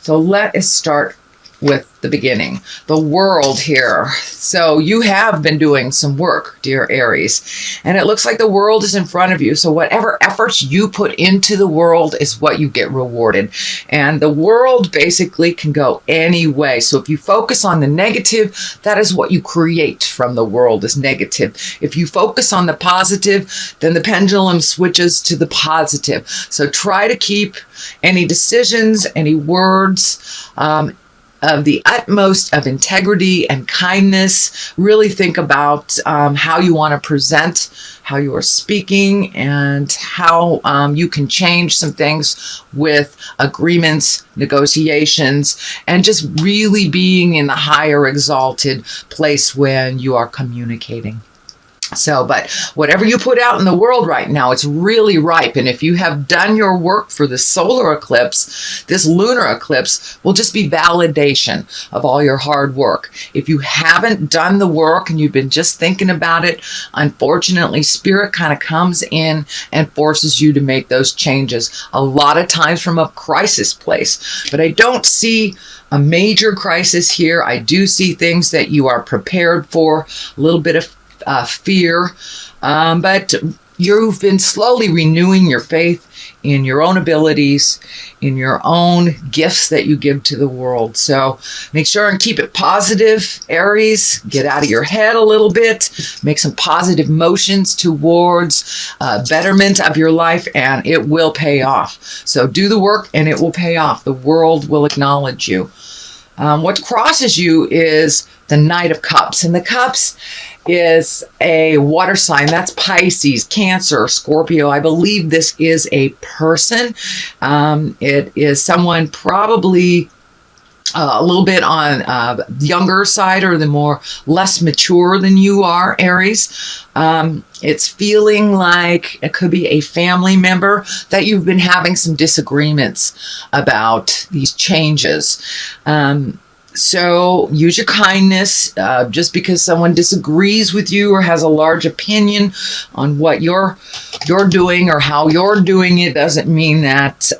So let us start with the beginning, the world here. So you have been doing some work, dear Aries, and it looks like the world is in front of you. So whatever efforts you put into the world is what you get rewarded. And the world basically can go any way. So if you focus on the negative, that is what you create from the world is negative. If you focus on the positive, then the pendulum switches to the positive. So try to keep any decisions, any words, of the utmost of integrity and kindness. Really think about how you want to present, how you are speaking, and how you can change some things with agreements, negotiations, and just really being in the higher exalted place when you are communicating. So, but whatever you put out in the world right now, it's really ripe. And if you have done your work for the solar eclipse, this lunar eclipse will just be validation of all your hard work. If you haven't done the work and you've been just thinking about it, unfortunately, Spirit kind of comes in and forces you to make those changes. A lot of times from a crisis place. But I don't see a major crisis here. I do see things that you are prepared for, a little bit of fear, but you've been slowly renewing your faith in your own abilities, in your own gifts that you give to the world. So make sure and keep it positive, Aries. Get out of your head a little bit, make some positive motions towards betterment of your life, and it will pay off. So do the work and it will pay off. The world will acknowledge you. What crosses you is the Knight of Cups, and the Cups is a water sign. That's Pisces, Cancer, Scorpio. I believe this is a person. It is someone probably a little bit on the younger side or the more less mature than you are, Aries. It's feeling like it could be a family member that you've been having some disagreements about these changes. So use your kindness. Just because someone disagrees with you or has a large opinion on what you're doing or how you're doing it doesn't mean that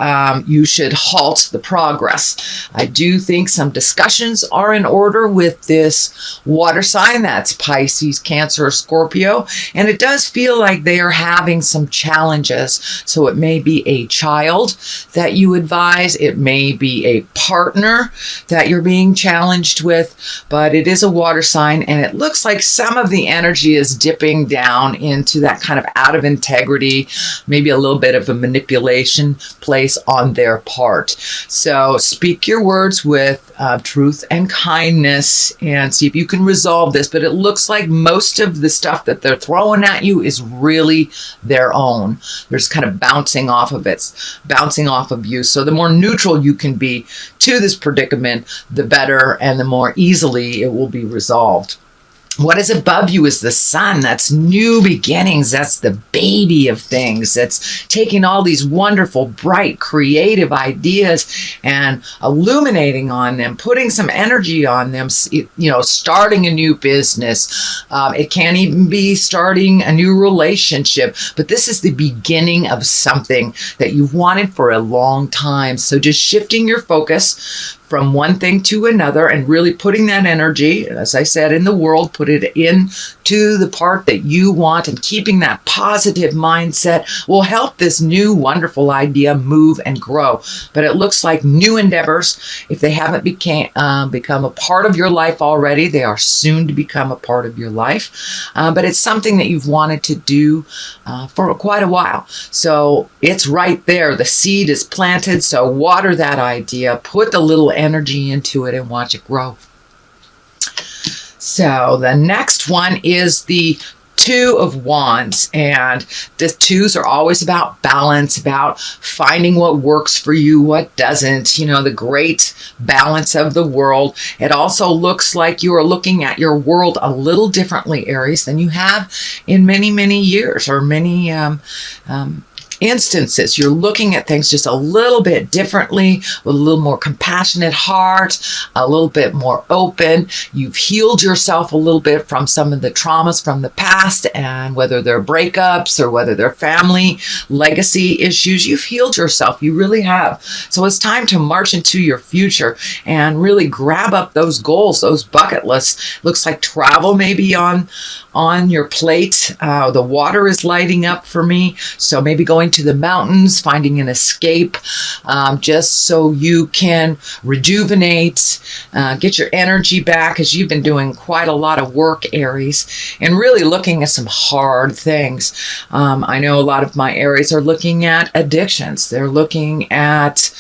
you should halt the progress. I do think some discussions are in order with this water sign. That's Pisces, Cancer, or Scorpio. And it does feel like they are having some challenges. So it may be a child that you advise. It may be a partner that you're being challenged with, but it is a water sign, and it looks like some of the energy is dipping down into that kind of out of integrity, maybe a little bit of a manipulation place on their part. So speak your words with truth and kindness and see if you can resolve this, but it looks like most of the stuff that they're throwing at you is really their own. They're just kind of bouncing off of it, bouncing off of you. So the more neutral you can be to this predicament, the better, and the more easily it will be resolved. What is above you is the sun. That's new beginnings. That's the baby of things. That's taking all these wonderful, bright, creative ideas and illuminating on them, putting some energy on them, starting a new business. It can't even be starting a new relationship, but this is the beginning of something that you've wanted for a long time. So just shifting your focus from one thing to another and really putting that energy, as I said, in the world, put it into the part that you want, and keeping that positive mindset will help this new wonderful idea move and grow. But it looks like new endeavors, if they haven't become a part of your life already, they are soon to become a part of your life. But it's something that you've wanted to do for quite a while. So it's right there. The seed is planted. So water that idea, put the little energy into it, and watch it grow. So the next one is the Two of Wands, and the twos are always about balance, about finding what works for you, what doesn't, the great balance of the world. It also looks like you are looking at your world a little differently, Aries, than you have in many, many years, or many instances. You're looking at things just a little bit differently, with a little more compassionate heart, a little bit more open. You've healed yourself a little bit from some of the traumas from the past, and whether they're breakups or whether they're family legacy issues, you've healed yourself. You really have. So it's time to march into your future and really grab up those goals, those bucket lists. Looks like travel may be on your plate. The water is lighting up for me. So maybe going to the mountains, finding an escape, just so you can rejuvenate, get your energy back, as you've been doing quite a lot of work, Aries, and really looking at some hard things. I know a lot of my Aries are looking at addictions. They're looking at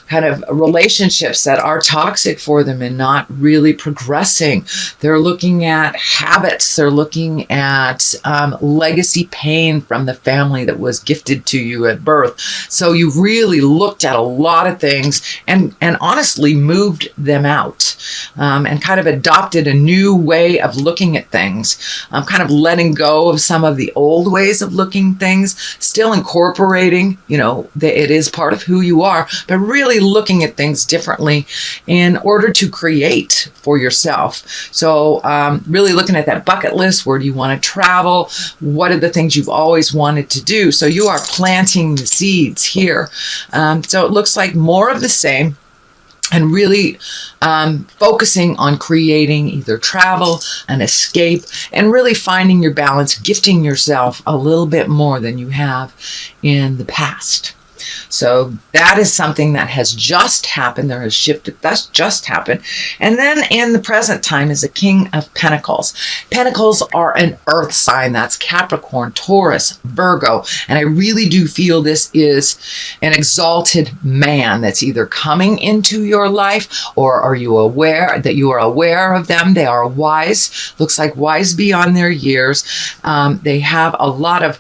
kind of relationships that are toxic for them and not really progressing. They're looking at habits. They're looking at legacy pain from the family that was gifted to you at birth. So you've really looked at a lot of things and honestly moved them out, and kind of adopted a new way of looking at things. Kind of letting go of some of the old ways of looking things, still incorporating, it is part of who you are, but really looking at things differently in order to create for yourself. So really looking at that bucket list. Where do you want to travel? What are the things you've always wanted to do? So you are planting the seeds here. So it looks like more of the same, and really focusing on creating either travel, an escape, and really finding your balance, gifting yourself a little bit more than you have in the past. So that is something that has just happened. There has shifted. That's just happened. And then in the present time is the King of Pentacles. Pentacles are an earth sign. That's Capricorn, Taurus, Virgo. And I really do feel this is an exalted man that's either coming into your life, or are you aware that you are aware of them? They are wise. Looks like wise beyond their years. They have a lot of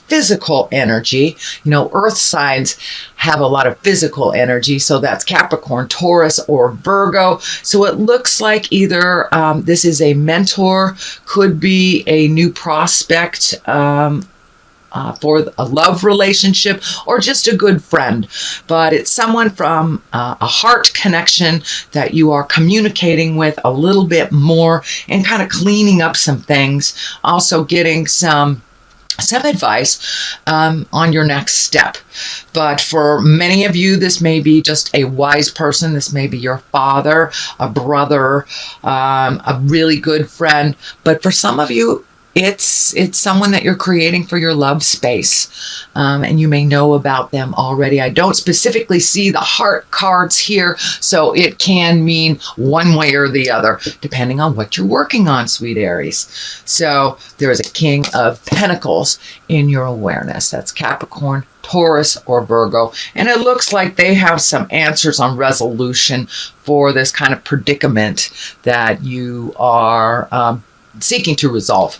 physical energy. Earth signs have a lot of physical energy. So that's Capricorn, Taurus, or Virgo. So it looks like either this is a mentor, could be a new prospect for a love relationship, or just a good friend. But it's someone from a heart connection that you are communicating with a little bit more, and kind of cleaning up some things. Also getting some advice on your next step. But for many of you, this may be just a wise person. This may be your father, a brother, a really good friend. But for some of you, it's someone that you're creating for your love space, and you may know about them already. I don't specifically see the heart cards here, so it can mean one way or the other, depending on what you're working on, sweet Aries. So there is a King of Pentacles in your awareness. That's Capricorn, Taurus, or Virgo. And it looks like they have some answers on resolution for this kind of predicament that you are seeking to resolve.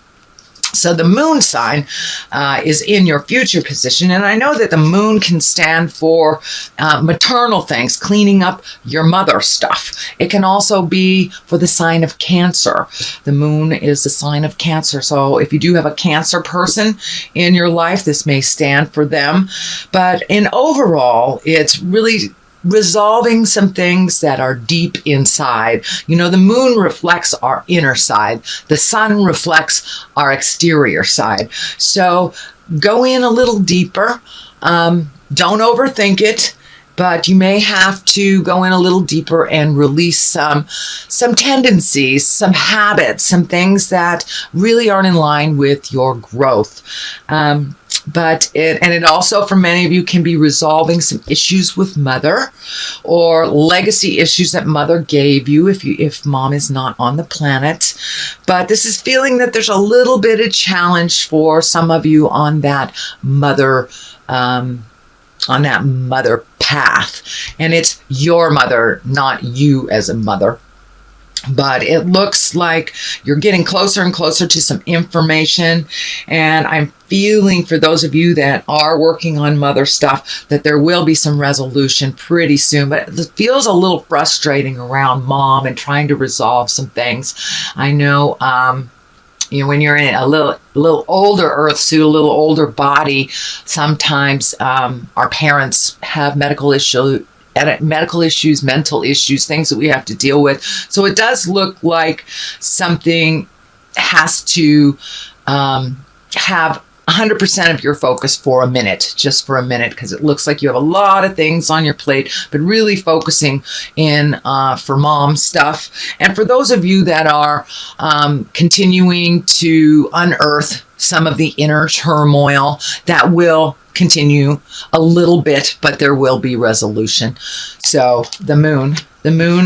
So the moon sign is in your future position. And I know that the moon can stand for maternal things, cleaning up your mother stuff. It can also be for the sign of Cancer. The moon is the sign of Cancer. So if you do have a Cancer person in your life, this may stand for them. But in overall, it's really resolving some things that are deep inside. The moon reflects our inner side. The sun reflects our exterior side. So go in a little deeper. Don't overthink it, but you may have to go in a little deeper and release some tendencies, some habits, some things that really aren't in line with your growth. But it also, for many of you, can be resolving some issues with mother, or legacy issues that mother gave you if mom is not on the planet. But this is feeling that there's a little bit of challenge for some of you on that mother path. And it's your mother, not you as a mother. But it looks like you're getting closer and closer to some information. And I'm feeling, for those of you that are working on mother stuff, that there will be some resolution pretty soon. But it feels a little frustrating around mom and trying to resolve some things. I know when you're in a little older earth suit, a little older body, sometimes our parents have medical issues, mental issues, things that we have to deal with. So it does look like something has to have 100% of your focus for a minute, just for a minute, because it looks like you have a lot of things on your plate, but really focusing in for mom stuff. And for those of you that are continuing to unearth some of the inner turmoil, that will continue a little bit, but there will be resolution. So the moon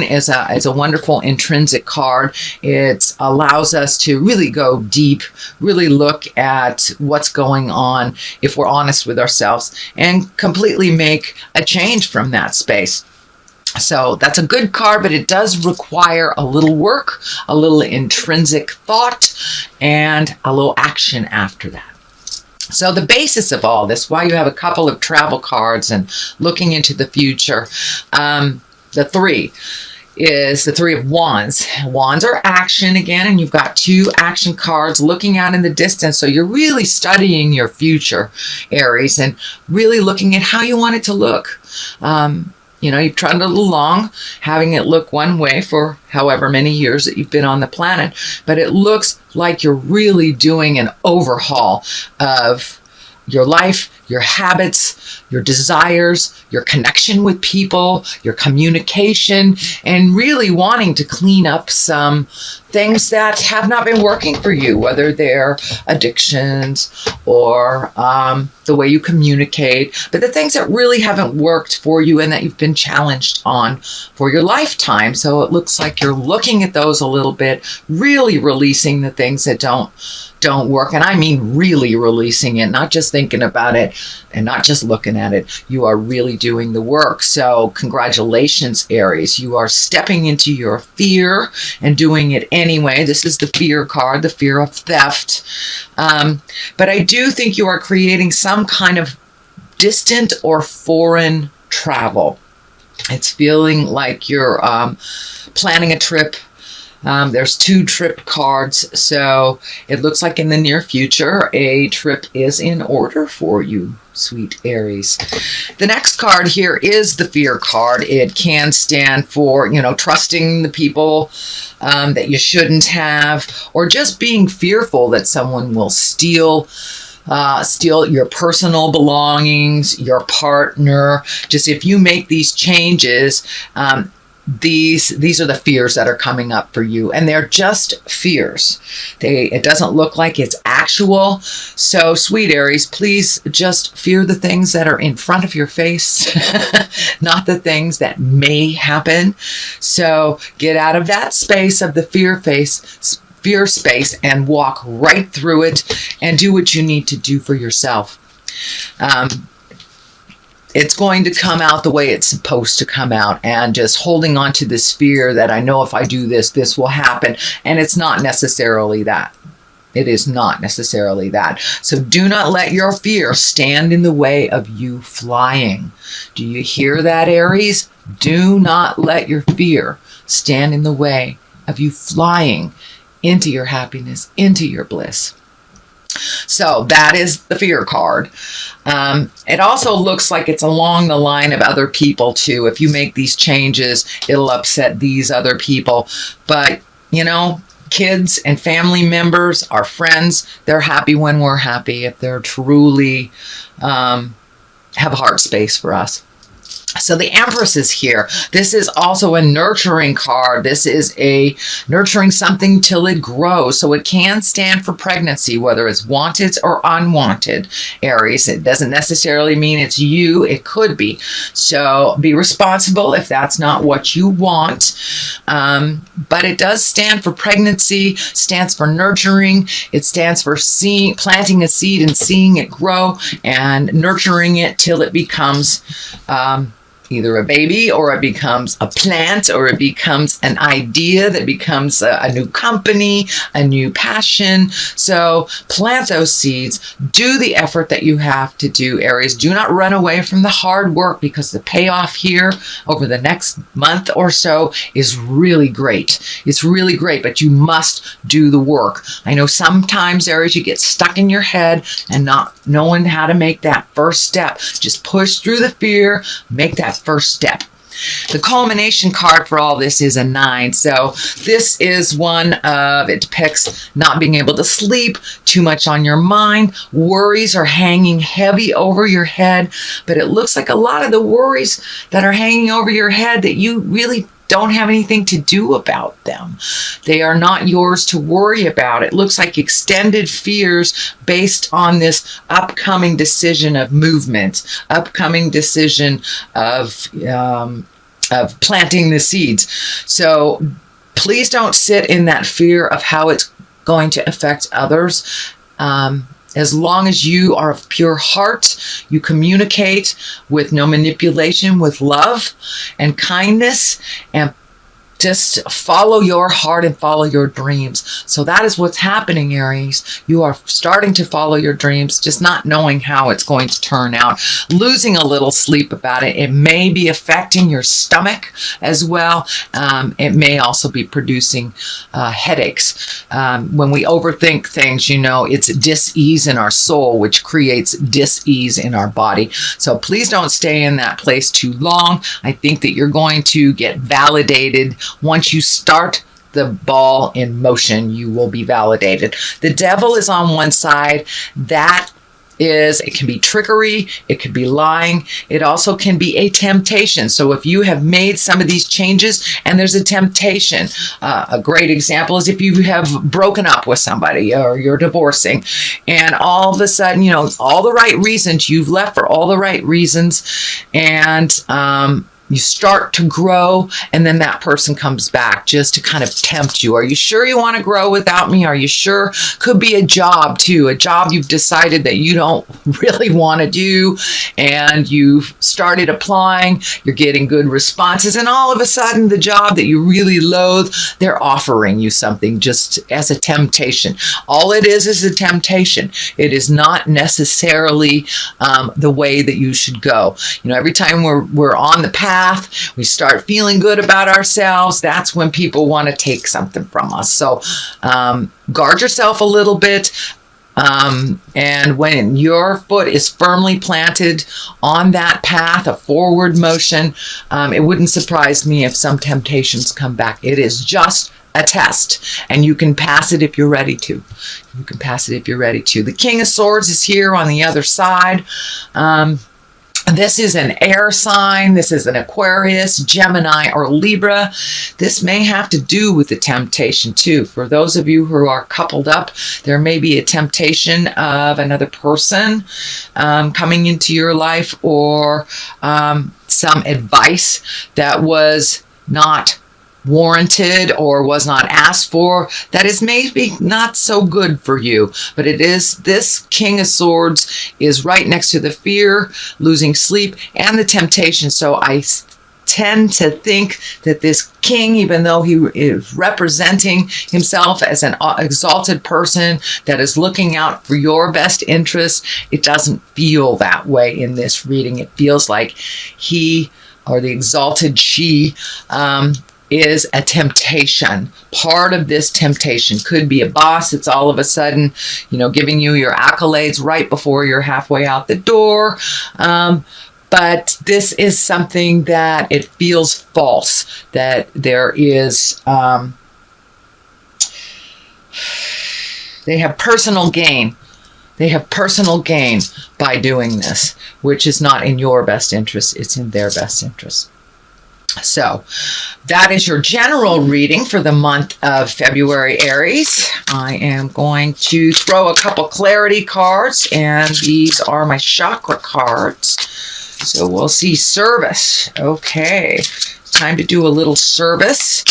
is a wonderful intrinsic card. It allows us to really go deep, really look at what's going on if we're honest with ourselves, and completely make a change from that space. So that's a good card, but it does require a little work, a little intrinsic thought, and a little action after that. So the basis of all this, why you have a couple of travel cards and looking into the future, the 3 is the 3 of Wands. Wands are action again, and you've got 2 action cards looking out in the distance. So you're really studying your future, Aries, and really looking at how you want it to look. You've trotted along, having it look one way for however many years that you've been on the planet, but it looks like you're really doing an overhaul of your life, your habits, your desires, your connection with people, your communication, and really wanting to clean up some things that have not been working for you, whether they're addictions or the way you communicate, but the things that really haven't worked for you and that you've been challenged on for your lifetime. So it looks like you're looking at those a little bit, really releasing the things that don't work. And I mean really releasing it, not just thinking about it and not just looking at it. You are really doing the work. So congratulations, Aries. You are stepping into your fear and doing it anyway. This is the fear card, the fear of theft. But I do think you are creating some kind of distant or foreign travel. It's feeling like you're planning a trip. There's 2 trip cards, so it looks like in the near future a trip is in order for you, sweet Aries. The next card here is the fear card. It can stand for, trusting the people that you shouldn't have, or just being fearful that someone will steal your personal belongings, your partner. Just if you make these changes, these are the fears that are coming up for you, and they're just fears. It doesn't look like it's actual. So sweet Aries, please just fear the things that are in front of your face, not the things that may happen. So get out of that space of the fear space and walk right through it and do what you need to do for yourself. It's going to come out the way it's supposed to come out, and just holding on to this fear that I know if I do this, this will happen. And it's not necessarily that. It is not necessarily that. So do not let your fear stand in the way of you flying. Do you hear that, Aries? Do not let your fear stand in the way of you flying into your happiness, into your bliss. So that is the fear card. It also looks like it's along the line of other people too. If you make these changes, it'll upset these other people. But, kids and family members, our friends, they're happy when we're happy, if they're truly have heart space for us. So the Empress is here. This is also a nurturing card. This is a nurturing something till it grows. So it can stand for pregnancy, whether it's wanted or unwanted, Aries. It doesn't necessarily mean it's you. It could be. So be responsible if that's not what you want. But it does stand for pregnancy, stands for nurturing. It stands for planting a seed and seeing it grow and nurturing it till it becomes either a baby, or it becomes a plant, or it becomes an idea that becomes a new company, a new passion. So plant those seeds. Do the effort that you have to do, Aries. Do not run away from the hard work, because the payoff here over the next month or so is really great. It's really great, but you must do the work. I know sometimes, Aries, you get stuck in your head and not knowing how to make that first step. Just push through the fear, make that first step. The culmination card for all this is a 9. So this is one of, it depicts not being able to sleep, too much on your mind. Worries are hanging heavy over your head, but it looks like a lot of the worries that are hanging over your head that you really don't have anything to do about them. They are not yours to worry about. It looks like extended fears based on this upcoming decision of movement, upcoming decision of planting the seeds. So please don't sit in that fear of how it's going to affect others. As long as you are of pure heart, you communicate with no manipulation, with love and kindness, and just follow your heart and follow your dreams. So that is what's happening, Aries. You are starting to follow your dreams, just not knowing how it's going to turn out. Losing a little sleep about it. It may be affecting your stomach as well. It may also be producing headaches. When we overthink things, you know, it's dis-ease in our soul, which creates dis-ease in our body. So please don't stay in that place too long. I think that you're going to get validated. Once you start the ball in motion, you will be validated. The devil is on one side. That is, it can be trickery, it could be lying, it also can be a temptation. So if you have made some of these changes and there's a temptation, a great example is if you have broken up with somebody or you're divorcing, and all of a sudden, you know, all the right reasons, you've left for all the right reasons, and you start to grow, and then that person comes back just to kind of tempt you. Are you sure you want to grow without me? Are you sure? Could be a job too, a job you've decided that you don't really want to do, and you've started applying, you're getting good responses, and all of a sudden the job that you really loathe, they're offering you something just as a temptation. All it is a temptation. It is not necessarily the way that you should go. You know, every time we're on the path, we start feeling good about ourselves, that's when people want to take something from us. So guard yourself a little bit. And when your foot is firmly planted on that path of forward motion, it wouldn't surprise me if some temptations come back. It is just a test, and you can pass it if you're ready to. You can pass it if you're ready to. The King of Swords is here on the other side. This is an air sign. This is an Aquarius, Gemini, or Libra. This may have to do with the temptation too. For those of you who are coupled up, there may be a temptation of another person coming into your life, or some advice that was not warranted or was not asked for, that is maybe not so good for you. But it is, this King of Swords is right next to the fear, losing sleep, and the temptation. So I tend to think that this king, even though he is representing himself as an exalted person that is looking out for your best interest, it doesn't feel that way in this reading. It feels like he, or the exalted she, is a temptation. Part of this temptation could be a boss. It's all of a sudden, you know, giving you your accolades right before you're halfway out the door. But this is something that it feels false, that there is, they have personal gain. They have personal gain by doing this, which is not in your best interest. It's in their best interest. So that is your general reading for the month of February, Aries. I am going to throw a couple clarity cards, and these are my chakra cards. So we'll see service. Okay, time to do a little service.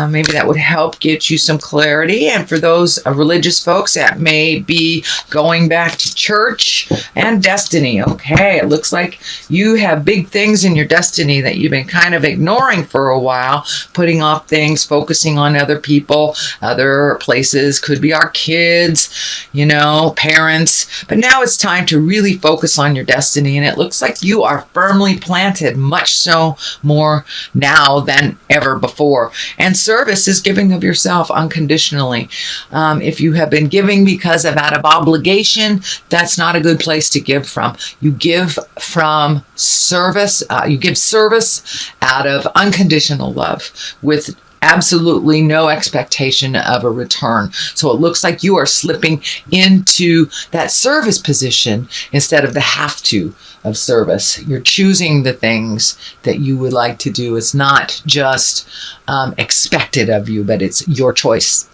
Maybe that would help get you some clarity. And for those religious folks, that may be going back to church and destiny. Okay, it looks like you have big things in your destiny that you've been kind of ignoring for a while, putting off things, focusing on other people, other places, could be our kids, you know, parents. But now it's time to really focus on your destiny. And it looks like you are firmly planted, much so more now than ever before. And service is giving of yourself unconditionally. If you have been giving because of out of obligation, that's not a good place to give from. You give from service. You give service out of unconditional love with absolutely no expectation of a return. So it looks like you are slipping into that service position instead of the have to of service. You're choosing the things that you would like to do. It's not just expected of you, but it's your choice.